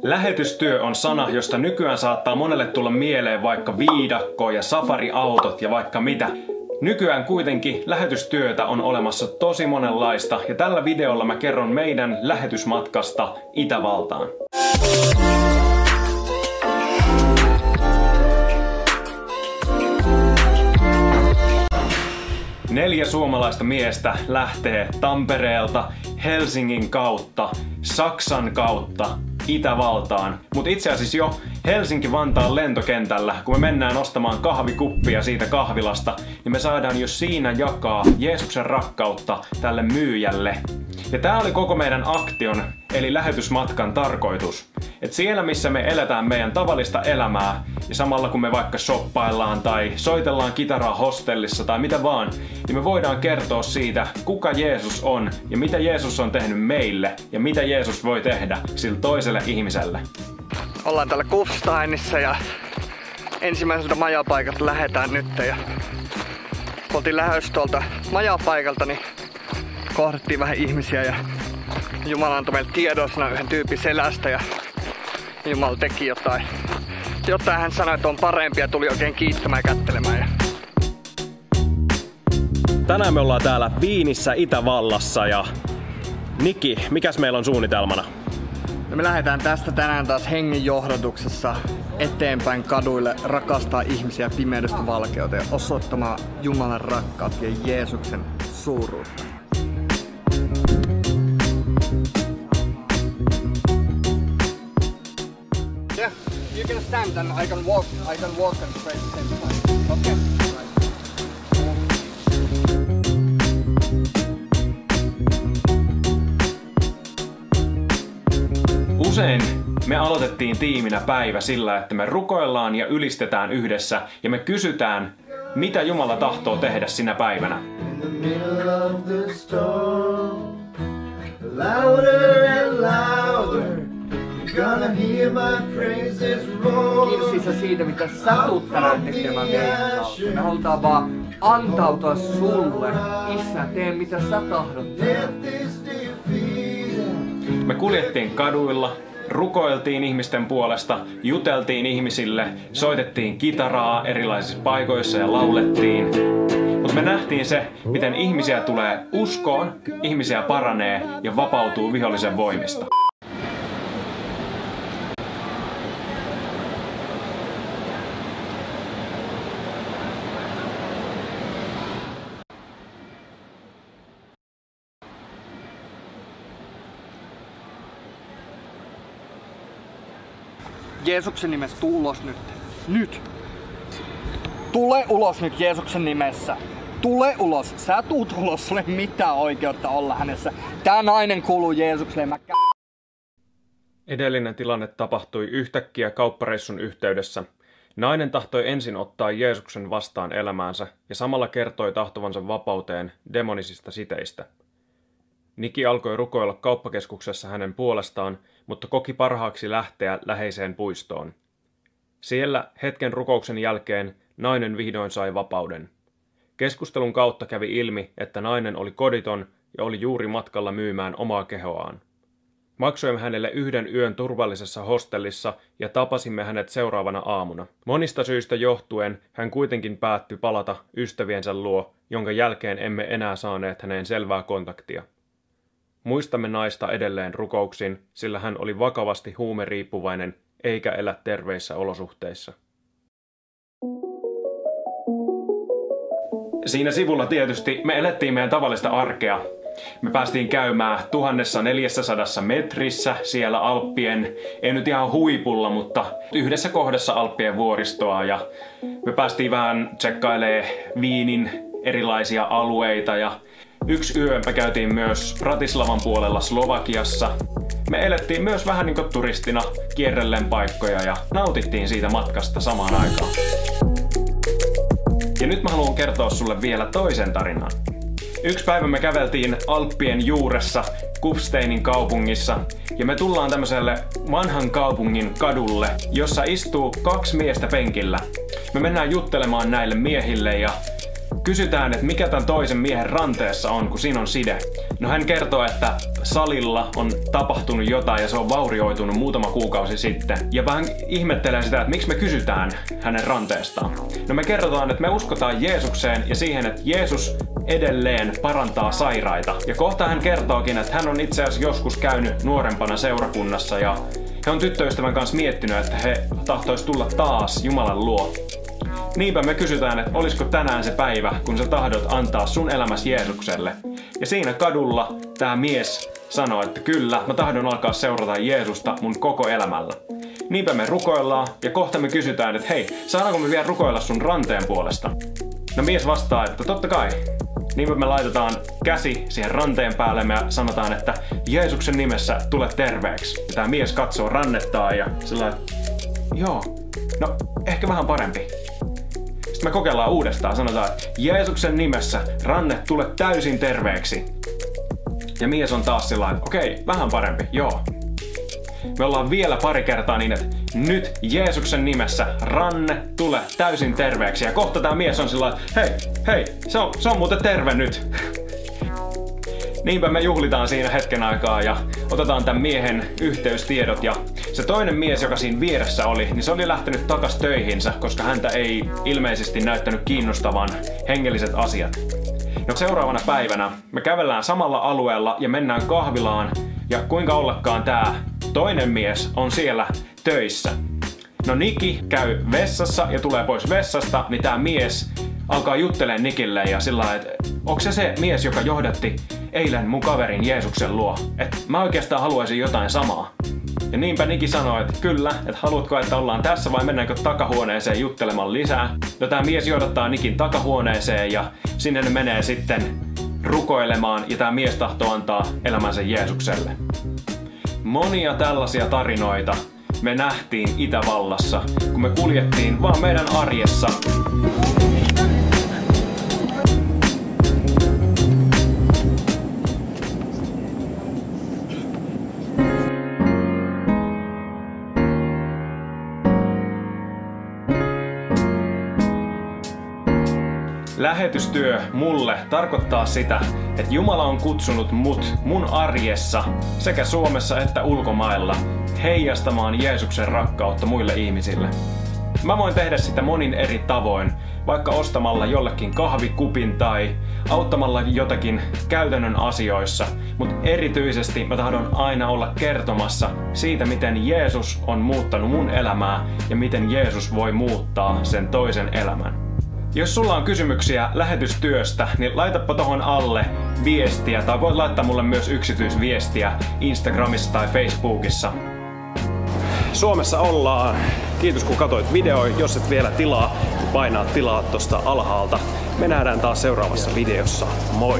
Lähetystyö on sana, josta nykyään saattaa monelle tulla mieleen vaikka viidakko ja safariautot ja vaikka mitä. Nykyään kuitenkin lähetystyötä on olemassa tosi monenlaista ja tällä videolla mä kerron meidän lähetysmatkasta Itävaltaan. 4 suomalaista miestä lähtee Tampereelta, Helsingin kautta, Saksan kautta, Itävaltaan. Mutta itse asiassa jo Helsinki-Vantaan lentokentällä, kun me mennään ostamaan kahvikuppia siitä kahvilasta, niin me saadaan jo siinä jakaa Jeesuksen rakkautta tälle myyjälle. Ja tää oli koko meidän aktion, eli lähetysmatkan tarkoitus. Et siellä missä me eletään meidän tavallista elämää, ja samalla kun me vaikka shoppaillaan tai soitellaan kitaraa hostellissa tai mitä vaan, niin me voidaan kertoa siitä, kuka Jeesus on ja mitä Jeesus on tehnyt meille ja mitä Jeesus voi tehdä sille toiselle ihmiselle. Ollaan täällä Kufsteinissa ja ensimmäiseltä majapaikalta lähdetään nyt ja oltiin lähdössä tuolta majapaikalta, niin kohdattiin vähän ihmisiä ja Jumala antoi meille tiedosana yhden tyypin selästä ja Jumala teki jotain. Jotain hän sanoi, että on parempi ja tuli oikein kiittämään ja kättelemään. Tänään me ollaan täällä Viinissä Itävallassa ja Niki, mikäs meillä on suunnitelmana? No me lähdetään tästä tänään taas hengen johdatuksessa eteenpäin kaduille rakastaa ihmisiä pimeydestä valkeuteen ja osoittamaan Jumalan rakkautta ja Jeesuksen suuruutta. Yeah, you can stand and I can walk and pray at the same time. Okay. Usein me aloitettiin tiiminä päivä sillä, että me rukoillaan ja ylistetään yhdessä ja me kysytään, mitä Jumala tahtoo tehdä sinä päivänä. Kiitos Isä siitä, mitä sä tuut tänään tekemään meidän kautta. Me halutaan vaan antautua sulle. Isä, tee mitä sä tahdot tehdä. Me kuljettiin kaduilla, rukoiltiin ihmisten puolesta, juteltiin ihmisille, soitettiin kitaraa erilaisissa paikoissa ja laulettiin. Mutta me nähtiin se, miten ihmisiä tulee uskoon, ihmisiä paranee ja vapautuu vihollisen voimista. Jeesuksen nimessä tuu ulos nyt. Nyt! Tule ulos nyt Jeesuksen nimessä. Tule ulos. Sä tuut ulos. Sulle ei mitään oikeutta olla hänessä. Tää nainen kuuluu Jeesukselle. Edellinen tilanne tapahtui yhtäkkiä kauppareissun yhteydessä. Nainen tahtoi ensin ottaa Jeesuksen vastaan elämäänsä ja samalla kertoi tahtovansa vapauteen demonisista siteistä. Niki alkoi rukoilla kauppakeskuksessa hänen puolestaan, mutta koki parhaaksi lähteä läheiseen puistoon. Siellä hetken rukouksen jälkeen nainen vihdoin sai vapauden. Keskustelun kautta kävi ilmi, että nainen oli koditon ja oli juuri matkalla myymään omaa kehoaan. Maksoimme hänelle 1 yön turvallisessa hostellissa ja tapasimme hänet seuraavana aamuna. Monista syistä johtuen hän kuitenkin päätti palata ystäviensä luo, jonka jälkeen emme enää saaneet häneen selvää kontaktia. Muistamme naista edelleen rukouksin, sillä hän oli vakavasti huumeriippuvainen eikä elä terveissä olosuhteissa. Siinä sivulla tietysti me elettiin meidän tavallista arkea. Me päästiin käymään 1400 metrissä siellä Alppien, ei nyt ihan huipulla, mutta yhdessä kohdassa Alppien vuoristoa. Ja me päästiin vähän tsekkailemaan Viinin erilaisia alueita ja 1 yö me käytiin myös Bratislavan puolella Slovakiassa. Me elettiin myös vähän niin kuin turistina kierrellen paikkoja ja nautittiin siitä matkasta samaan aikaan. Ja nyt mä haluan kertoa sulle vielä toisen tarinan. Yksi päivä me käveltiin Alppien juuressa Kufsteinin kaupungissa ja me tullaan tämmöiselle vanhan kaupungin kadulle, jossa istuu 2 miestä penkillä. Me mennään juttelemaan näille miehille ja Kysytään, että mikä tämän toisen miehen ranteessa on, kun siinä on side. No hän kertoo, että salilla on tapahtunut jotain ja se on vaurioitunut muutama kuukausi sitten. Ja vähän ihmettelee sitä, että miksi me kysytään hänen ranteestaan. No me kerrotaan, että me uskotaan Jeesukseen ja siihen, että Jeesus edelleen parantaa sairaita. Ja kohta hän kertookin, että hän on itse asiassa joskus käynyt nuorempana seurakunnassa ja he on tyttöystävän kanssa miettinyt, että he tahtois tulla taas Jumalan luo. Niinpä me kysytään, että olisiko tänään se päivä, kun sä tahdot antaa sun elämäsi Jeesukselle. Ja siinä kadulla tää mies sanoo, että kyllä, mä tahdon alkaa seurata Jeesusta mun koko elämällä. Niinpä me rukoillaan ja kohta me kysytään, että hei, saadaanko me vielä rukoilla sun ranteen puolesta? No mies vastaa, että totta kai. Niinpä me laitetaan käsi siihen ranteen päälle ja sanotaan, että Jeesuksen nimessä tule terveeksi. Ja tää mies katsoo rannettaan ja sillä joo, no ehkä vähän parempi. Sitten me kokeillaan uudestaan, sanotaan, että Jeesuksen nimessä ranne tule täysin terveeksi. Ja mies on taas sillä että okei, vähän parempi, joo. Me ollaan vielä pari kertaa niin, että nyt Jeesuksen nimessä ranne tule täysin terveeksi. Ja kohta tää mies on sillä hei, se on muuten terve nyt. Niinpä me juhlitaan siinä hetken aikaa ja otetaan tämän miehen yhteystiedot ja se toinen mies, joka siinä vieressä oli, niin se oli lähtenyt takas töihinsä, koska häntä ei ilmeisesti näyttänyt kiinnostavan hengelliset asiat. No seuraavana päivänä me kävellään samalla alueella ja mennään kahvilaan ja kuinka ollakaan tää toinen mies on siellä töissä. No Niki käy vessassa ja tulee pois vessasta, niin tää mies alkaa juttelemaan Nikille ja sillä lailla, että onko se mies, joka johdatti eilen mun kaverin Jeesuksen luo? Että mä oikeastaan haluaisin jotain samaa. Ja niinpä Niki sanoi, että kyllä, että haluatko, että ollaan tässä vai mennäänkö takahuoneeseen juttelemaan lisää? No tää mies johdattaa Nikin takahuoneeseen ja sinne ne menee sitten rukoilemaan ja tää mies tahtoo antaa elämänsä Jeesukselle. Monia tällaisia tarinoita me nähtiin Itävallassa, kun me kuljettiin vaan meidän arjessa. Lähetystyö mulle tarkoittaa sitä, että Jumala on kutsunut mut mun arjessa sekä Suomessa että ulkomailla heijastamaan Jeesuksen rakkautta muille ihmisille. Mä voin tehdä sitä monin eri tavoin, vaikka ostamalla jollekin kahvikupin tai auttamalla jotakin käytännön asioissa, mutta erityisesti mä tahdon aina olla kertomassa siitä, miten Jeesus on muuttanut mun elämää ja miten Jeesus voi muuttaa sen toisen elämän. Jos sulla on kysymyksiä lähetystyöstä, niin laitapa tohon alle viestiä tai voit laittaa mulle myös yksityisviestiä Instagramissa tai Facebookissa. Suomessa ollaan. Kiitos kun katsoit videoa. Jos et vielä tilaa, painaa tilaa tosta alhaalta. Me nähdään taas seuraavassa videossa. Moi!